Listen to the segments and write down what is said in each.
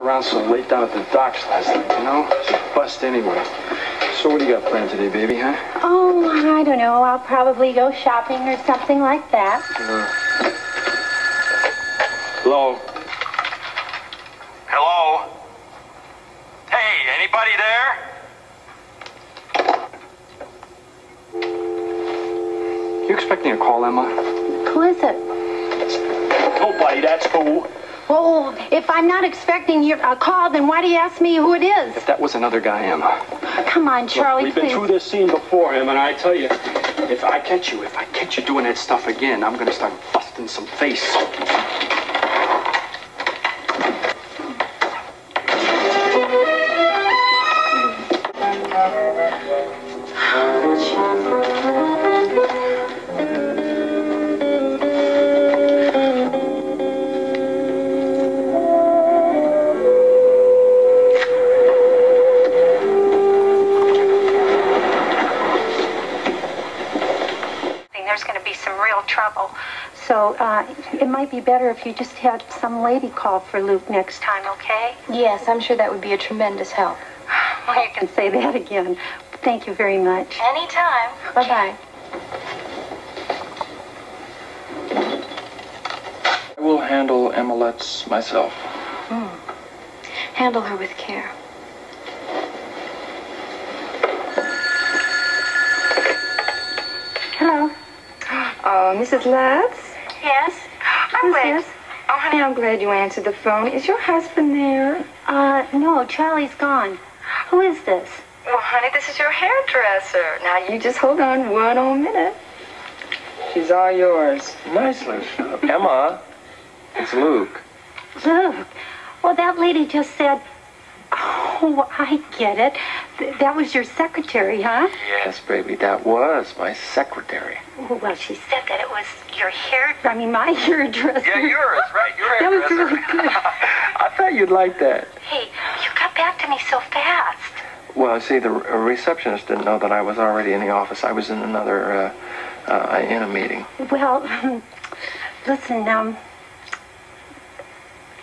around so late down at the docks last night, you know? It's a bust anyway. So what do you got planned today, baby, huh? Oh, I don't know. I'll probably go shopping or something like that. Hello? Hello? Hey, anybody there? You expecting a call, Emma? Who is it? Nobody, that's who. Well, if I'm not expecting a call, then why do you ask me who it is? If that was another guy, Emma. Come on, Charlie, Look, we've been through this scene before, Emma, and I tell you, if I catch you doing that stuff again, I'm gonna start busting some face. There's going to be some real trouble. So it might be better if you just had some lady call for Luke next time, okay? Yes, I'm sure that would be a tremendous help. Well, you can say that again. Thank you very much. Anytime. Bye-bye. I will handle Emma Letts myself. Handle her with care. Hello. Oh, Mrs. Lutz? Yes? Who's this? Oh, honey, I'm glad you answered the phone. Is your husband there? No, Charlie's gone. Who is this? Well, honey, this is your hairdresser. Now, you just hold on one more minute. She's all yours. Nicely. Emma, it's Luke. Luke. Well, that lady just said... Oh, I get it. That was your secretary, huh? Yes, baby, that was my secretary. Well, she said that it was my hairdresser. Yeah, yours, right? Your That was hairdresser. really good. I thought you'd like that. Hey, you got back to me so fast. Well, see, the receptionist didn't know that I was already in the office. I was in another, in a meeting. Well, listen,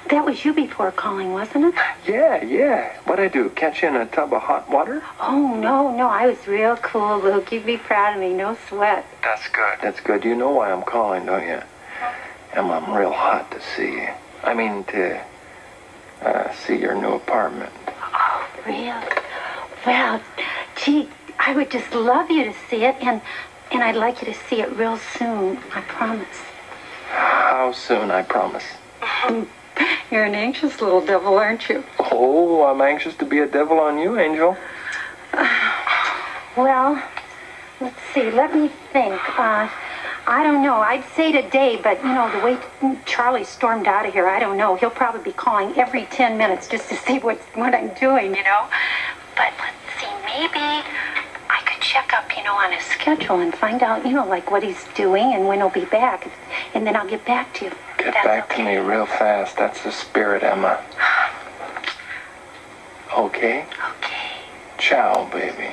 that was you before calling, wasn't it? Yeah. What'd I do? Catch you in a tub of hot water? Oh, no, I was real cool, Luke. You'd be proud of me, no sweat. That's good. That's good. You know why I'm calling, don't you? Emma, I'm real hot to see you. I mean, to see your new apartment. Oh, really? Well, gee, I would just love you to see it, and I'd like you to see it real soon, I promise. How soon, I promise? You're an anxious little devil, aren't you? Oh, I'm anxious to be a devil on you, Angel. Well, let's see. Let me think. I don't know. I'd say today, but, you know, the way Charlie stormed out of here, I don't know. He'll probably be calling every 10 minutes just to see what I'm doing, you know? But let's see. Maybe I could check up, you know, on his schedule and find out, you know, like what he's doing and when he'll be back. And then I'll get back to you. Get back to me real fast. That's the spirit, Emma. Okay? Okay. Ciao, baby.